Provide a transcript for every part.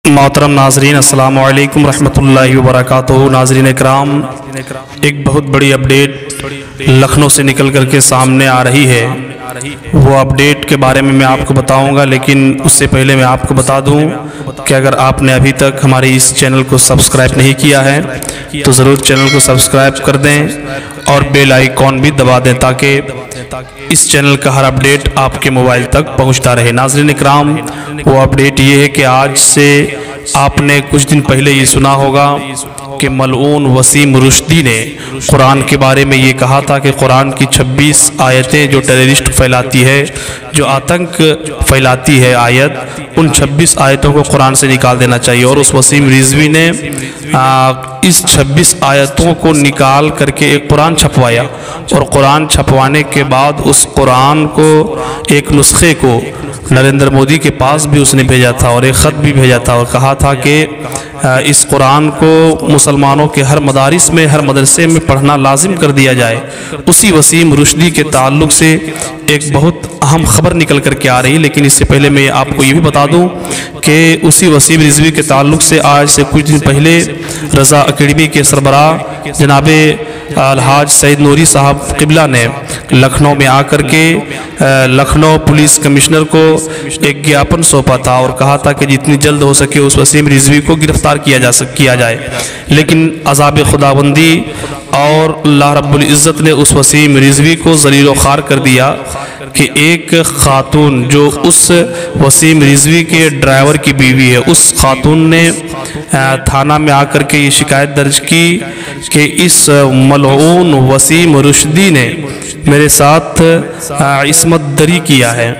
محترم ناظرین السلام علیکم ورحمۃ اللہ وبرکاتہ۔ ناظرین اکرام، ایک بہت بڑی اپڈیٹ لکھنؤ سے نکل کر کے سامنے آ رہی ہے۔ وہ اپڈیٹ کے بارے میں آپ کو بتاؤں گا، لیکن اس سے پہلے میں آپ کو بتا دوں کہ اگر آپ نے ابھی تک ہمارے اس چینل کو سبسکرائب نہیں کیا ہے تو ضرور چینل کو سبسکرائب کر دیں اور بیل آئیکن بھی دبا دیں تاکہ اس چینل کا ہر اپڈیٹ آپ کے موبائل تک پہنچتا رہے۔ ناظرین اکرام، وہ اپڈیٹ یہ ہے کہ آج سے آپ نے کچھ دن پہلے یہ سنا ہوگا کہ ملعون وسیم رشدی نے قرآن کے بارے میں یہ کہا تھا کہ قرآن کی 26 آیتیں جو ٹیررسٹ پھیلاتی ہے، جو آتنک پھیلاتی ہے آیت، ان 26 آیتوں کو قرآن سے نکال دینا چاہیے۔ اور اس وسیم رضوی نے اس 26 آیتوں کو نکال کر کے ایک قرآن چھپوایا، اور قرآن چھپوانے کے بعد اس قرآن کو ایک نسخے کو نریندر مودی کے پاس بھی اس نے بھیجا تھا اور ایک خط بھی بھیجا تھا، اور کہا تھا کہ اس قرآن کو مسلمانوں کے ہر مدارس میں، ہر مدرسے میں پڑھنا لازم کر دیا جائے۔ اسی وسیم رشدی کے تعلق سے ایک بہت اہم خبر نکل کر کے آ رہی، لیکن اس سے پہلے میں آپ کو یہ بھی بتا دوں کہ اسی وسیم رضوی کے تعلق سے آج سے کچھ دن پہلے رضا اکیڈمی کے سربراہ جناب الحاج سید نوری صاحب قبلہ نے لکھنؤ میں آ کر کے لکھنؤ پولیس کمشنر کو ایک گیاپن سونپا تھا اور کہا تھا کہ جتنی جلد ہو سکے اس وسیم رضوی کو گرفتار کیا جائے، لیکن عذاب خداوندی اور اللہ رب العزت نے اس وسیم رضوی کو ذلیل و خوار کر دیا کہ ایک خاتون جو اس وسیم رضوی کے ڈرائیور کی بیوی ہے، اس خاتون نے تھانہ میں آ کر کے یہ شکایت درج کی کہ اس ملعون وسیم رشدی نے میرے ساتھ عصمت دری کیا ہے،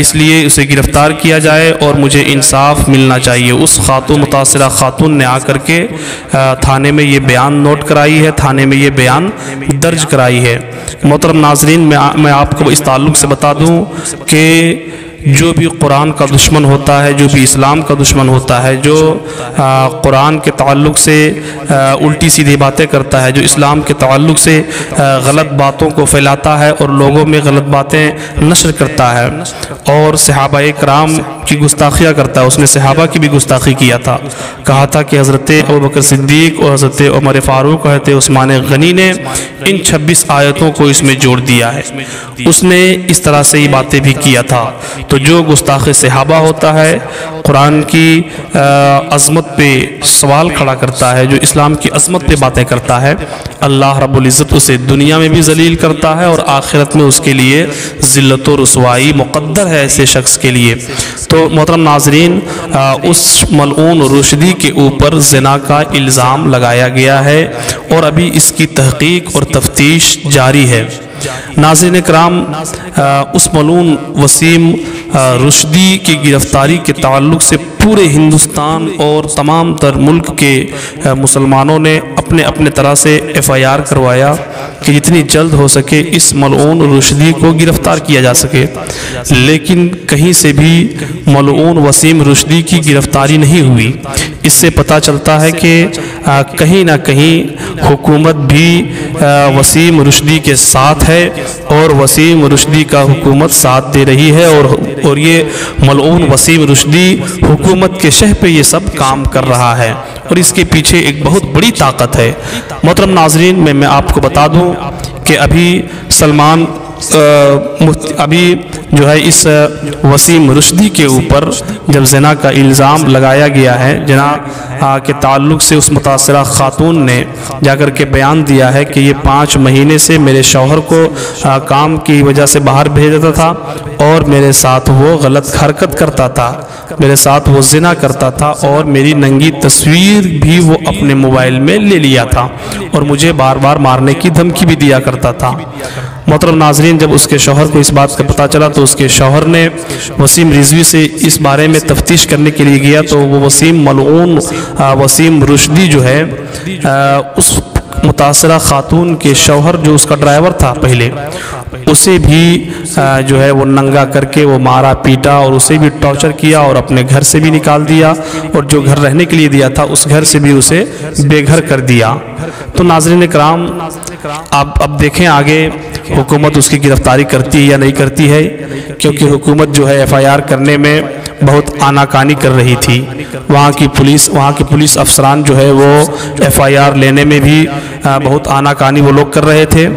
اس لیے اسے گرفتار کیا جائے اور مجھے انصاف ملنا چاہیے۔ اس متاثرہ خاتون نے آ کر کے تھانے میں یہ بیان نوٹ کرائی ہے، تھانے میں یہ بیان درج کرائی ہے۔ محترم ناظرین، میں آپ کو اس تعلق سے بتا دوں کہ جو بھی قرآن کا دشمن ہوتا ہے، جو بھی اسلام کا دشمن ہوتا ہے، جو قرآن کے تعلق سے الٹی سیدھی باتیں کرتا ہے، جو اسلام کے تعلق سے غلط باتوں کو پھیلاتا ہے اور لوگوں میں غلط باتیں نشر کرتا ہے اور صحابہ کرام کی گستاخیاں کرتا ہے، اس نے صحابہ کی بھی گستاخی کیا تھا، کہا تھا کہ حضرت ابوبکر صدیق اور حضرت عمر فاروق اور حضرت عثمان غنی نے ان 26 آیتوں کو اس میں جوڑ دیا ہے، اس نے اس طرح سے یہ باتیں بھی کیا تھا۔ تو جو گستاخ صحابہ ہوتا ہے، قرآن کی عظمت پہ سوال کھڑا کرتا ہے، جو اسلام کی عظمت پہ باتیں کرتا ہے، اللہ رب العزت اسے دنیا میں بھی ذلیل کرتا ہے اور آخرت میں اس کے لیے ذلت و رسوائی مقدر ہے ایسے شخص کے لیے۔ تو محترم ناظرین، اس ملعون رشدی کے اوپر زنا کا الزام لگایا گیا ہے اور ابھی اس کی تحقیق اور تفتیش جاری ہے۔ ناظرین اکرام، اس ملعون وسیم رشدی کی گرفتاری کے تعلق سے پورے ہندوستان اور تمام تر ملک کے مسلمانوں نے اپنے اپنے طرح سے FIR کروایا کہ جتنی جلد ہو سکے اس ملعون رشدی کو گرفتار کیا جا سکے، لیکن کہیں سے بھی ملعون وسیم رشدی کی گرفتاری نہیں ہوئی۔ اس سے پتہ چلتا ہے کہ کہیں نہ کہیں حکومت بھی وسیم رشدی کے ساتھ ہے اور وسیم رشدی کا حکومت ساتھ دے رہی ہے، اور یہ ملعون وسیم رشدی حکومت کے شہ پہ یہ سب کام کر رہا ہے اور اس کے پیچھے ایک بہت بڑی طاقت ہے۔ محترم ناظرین، میں آپ کو بتا دوں کہ ابھی جو ہے اس وسیم رشدی کے اوپر جب زنا کا الزام لگایا گیا ہے، زنا کے تعلق سے اس متاثرہ خاتون نے جا کر کے بیان دیا ہے کہ یہ 5 مہینے سے میرے شوہر کو کام کی وجہ سے باہر بھیج دیتا تھا اور میرے ساتھ وہ غلط حرکت کرتا تھا، میرے ساتھ وہ زنا کرتا تھا اور میری ننگی تصویر بھی وہ اپنے موبائل میں لے لیا تھا اور مجھے بار بار مارنے کی دھمکی بھی دیا کرتا تھا۔ محترم ناظرین، جب اس کے شوہر کو اس بات کا پتہ چلا تو اس کے شوہر نے وسیم رضوی سے اس بارے میں تفتیش کرنے کے لیے گیا، تو وہ ملعون وسیم رشدی جو ہے اس متاثرہ خاتون کے شوہر جو اس کا ڈرائیور تھا پہلے، اسے بھی جو ہے وہ ننگا کر کے وہ مارا پیٹا اور اسے بھی ٹارچر کیا اور اپنے گھر سے بھی نکال دیا اور جو گھر رہنے کے لیے دیا تھا اس گھر سے بھی اسے بے گھر کر دیا۔ تو ناظرین کرام اب دیکھیں آگے حکومت اس کی گرفتاری کرتی ہے یا نہیں کرتی ہے، کیونکہ حکومت جو ہے ایف آئی آر کرنے میں بہت آناکانی کر رہی تھی۔ وہاں کی پولیس افسران جو ہے وہ ایف آئی آر لینے میں بھی بہت آناکانی وہ لوگ کر رہے تھے۔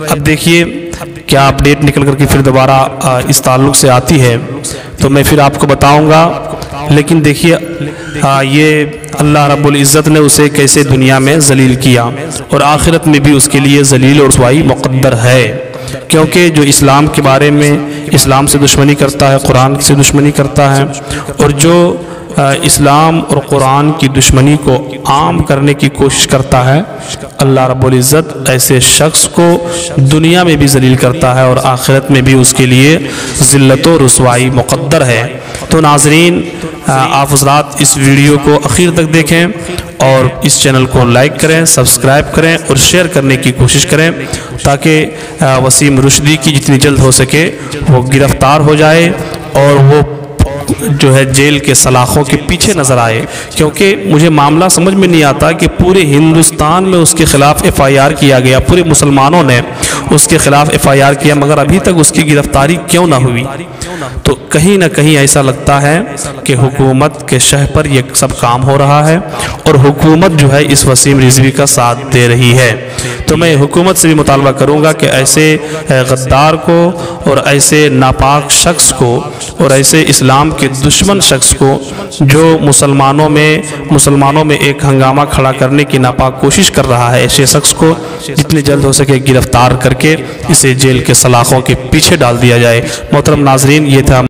اب دیکھیے کیا اپڈیٹ نکل کر کے پھر دوبارہ اس تعلق سے آتی ہے تو میں پھر آپ کو بتاؤں گا، لیکن دیکھیے یہ اللہ رب العزت نے اسے کیسے دنیا میں ذلیل کیا اور آخرت میں بھی اس کے لیے ذلیل اور رسوائی مقدر ہے، کیونکہ جو اسلام کے بارے میں اسلام سے دشمنی کرتا ہے، قرآن سے دشمنی کرتا ہے، اور جو اسلام اور قرآن کی دشمنی کو عام کرنے کی کوشش کرتا ہے، اللہ رب العزت ایسے شخص کو دنیا میں بھی ذلیل کرتا ہے اور آخرت میں بھی اس کے لیے ذلت و رسوائی مقدر ہے۔ تو ناظرین آپ حضرات اس ویڈیو کو اخیر تک دیکھیں اور اس چینل کو لائک کریں، سبسکرائب کریں اور شیئر کرنے کی کوشش کریں تاکہ وسیم رشدی کی جتنی جلد ہو سکے وہ گرفتار ہو جائے اور وہ جو ہے جیل کے سلاخوں کے پیچھے نظر آئے، کیونکہ مجھے معاملہ سمجھ میں نہیں آتا کہ پورے ہندوستان میں اس کے خلاف ایف آئی آر کیا گیا، پورے مسلمانوں نے اس کے خلاف ایف آئی آر کیا، مگر ابھی تک اس کی گرفتاری کیوں نہ ہوئی؟ تو کہیں نہ کہیں ایسا لگتا ہے کہ حکومت کے شہ پر یہ سب کام ہو رہا ہے اور حکومت جو ہے اس وسیم رضوی کا ساتھ دے رہی ہے۔ تو میں حکومت سے بھی مطالبہ کروں گا کہ ایسے غدار کو اور ایسے ناپاک شخص کو اور ایسے اسلام کے دشمن شخص کو جو مسلمانوں میں ایک ہنگامہ کھڑا کرنے کی ناپاک کوشش کر رہا ہے، ایسے شخص کو جتنی جلد ہو سکے گرفتار کر کے اسے جیل کے سلاخوں کے پیچھے ڈال دیا جائے۔ محترم ناظرین، یہ تھا